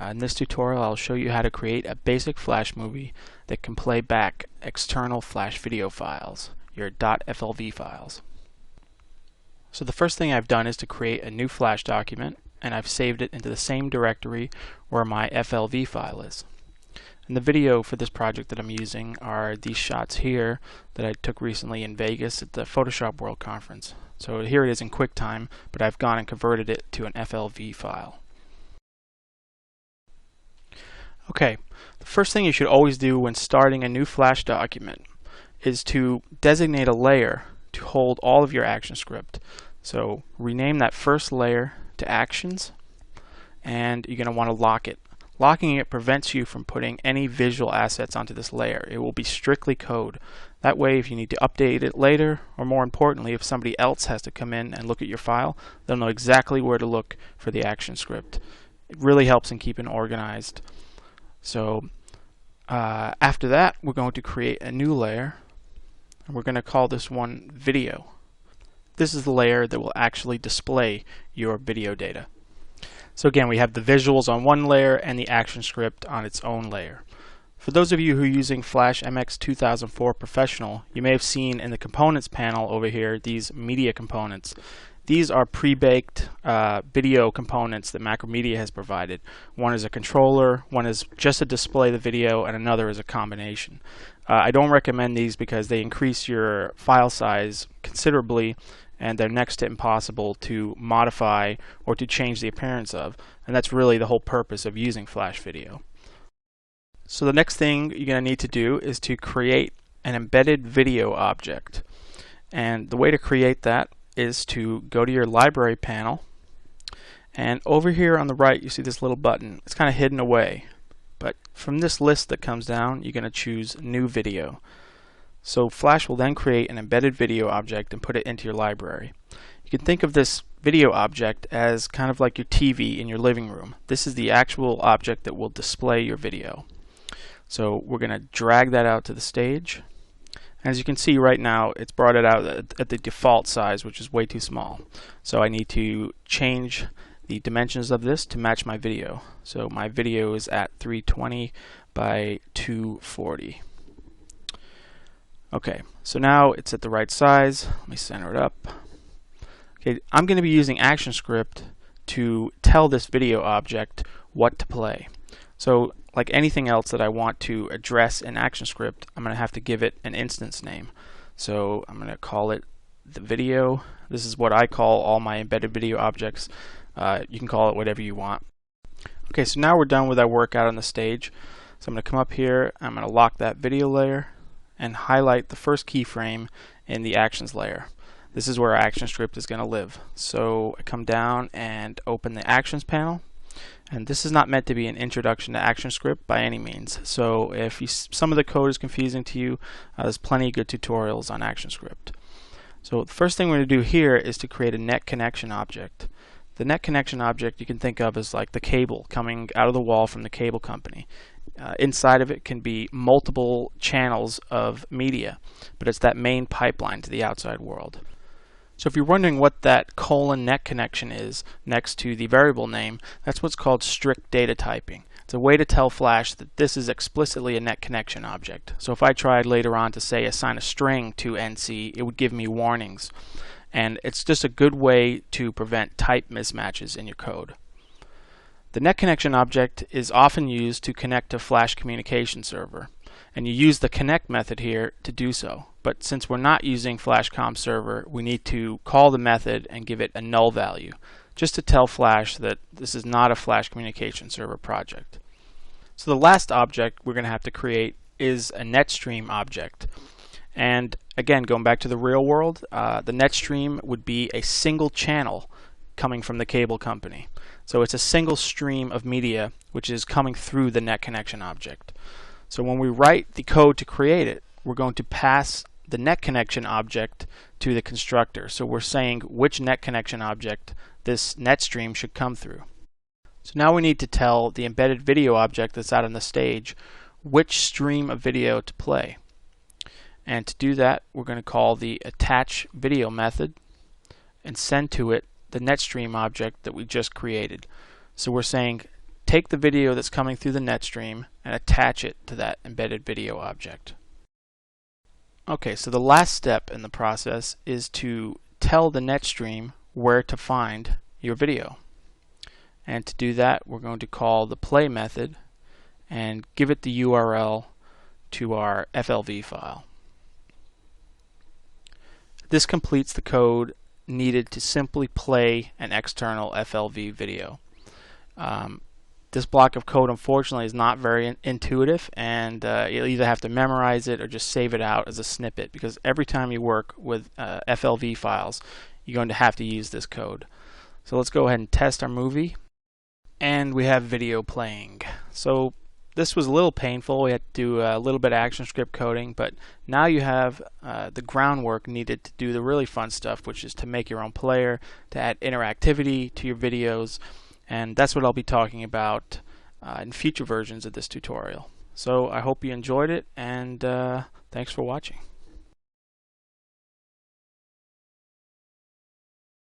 In this tutorial I'll show you how to create a basic Flash movie that can play back external Flash video files, your .flv files. So the first thing I've done is to create a new Flash document, and I've saved it into the same directory where my FLV file is. And the video for this project that I'm using are these shots here that I took recently in Vegas at the Photoshop World Conference. So here it is in QuickTime, but I've gone and converted it to an FLV file. Okay, the first thing you should always do when starting a new Flash document is to designate a layer to hold all of your action script. So rename that first layer to Actions, and you're going to want to lock it. Locking it prevents you from putting any visual assets onto this layer. It will be strictly code. That way, if you need to update it later, or more importantly, if somebody else has to come in and look at your file, they'll know exactly where to look for the action script. It really helps in keeping organized. So after that, we're going to create a new layer, and we're going to call this one Video. This is the layer that will actually display your video data. So again, we have the visuals on one layer and the action script on its own layer. For those of you who are using Flash MX 2004 Professional, you may have seen in the Components panel over here these media components. These are pre-baked video components that Macromedia has provided. One is a controller, one is just to display the video, and another is a combination. I don't recommend these because they increase your file size considerably, and they're next to impossible to modify or to change the appearance of, and that's really the whole purpose of using Flash Video. So the next thing you're going to need to do is to create an embedded video object, and the way to create that is to go to your library panel, and over here on the right you see this little button. It's kind of hidden away, but from this list that comes down you're going to choose New Video. So Flash will then create an embedded video object and put it into your library. You can think of this video object as kind of like your TV in your living room. This is the actual object that will display your video. So we're going to drag that out to the stage. As you can see right now, it's brought it out at the default size, which is way too small. So I need to change the dimensions of this to match my video. So my video is at 320 by 240. Okay, so now it's at the right size. Let me center it up. Okay, I'm going to be using ActionScript to tell this video object what to play. So like anything else that I want to address in ActionScript, I'm going to have to give it an instance name. So I'm going to call it the video. This is what I call all my embedded video objects. You can call it whatever you want. Okay, so now we're done with our work out on the stage. So I'm going to come up here, I'm going to lock that video layer and highlight the first keyframe in the Actions layer. This is where our ActionScript is going to live. So I come down and open the Actions panel. And this is not meant to be an introduction to ActionScript by any means. So if some of the code is confusing to you, there's plenty of good tutorials on ActionScript. So the first thing we're going to do here is to create a net connection object. The net connection object you can think of as like the cable coming out of the wall from the cable company. Inside of it can be multiple channels of media, but it's that main pipeline to the outside world. So if you're wondering what that :net connection is next to the variable name, that's what's called strict data typing. It's a way to tell Flash that this is explicitly a net connection object. So if I tried later on to say assign a string to NC, it would give me warnings. And it's just a good way to prevent type mismatches in your code. The net connection object is often used to connect to Flash communication server, and you use the connect method here to do so. But since we're not using Flash comm server, we need to call the method and give it a null value, just to tell Flash that this is not a Flash communication server project. So the last object we're going to have to create is a netstream object. And again, going back to the real world, the netstream would be a single channel coming from the cable company. So it's a single stream of media which is coming through the net connection object. So when we write the code to create it, we're going to pass the net connection object to the constructor. So we're saying which net connection object this net stream should come through. So now we need to tell the embedded video object that's out on the stage which stream of video to play. And to do that, we're going to call the attach video method and send to it the netstream object that we just created. So we're saying take the video that's coming through the netstream and attach it to that embedded video object. Okay, so the last step in the process is to tell the netstream where to find your video. And to do that, we're going to call the play method and give it the URL to our FLV file. This completes the code needed to simply play an external FLV video. This block of code unfortunately is not very intuitive, and you'll either have to memorize it or just save it out as a snippet, because every time you work with FLV files you're going to have to use this code. So let's go ahead and test our movie, and we have video playing. So this was a little painful. We had to do a little bit of ActionScript coding, but now you have the groundwork needed to do the really fun stuff, which is to make your own player, to add interactivity to your videos, and that's what I'll be talking about in future versions of this tutorial. So I hope you enjoyed it, and thanks for watching.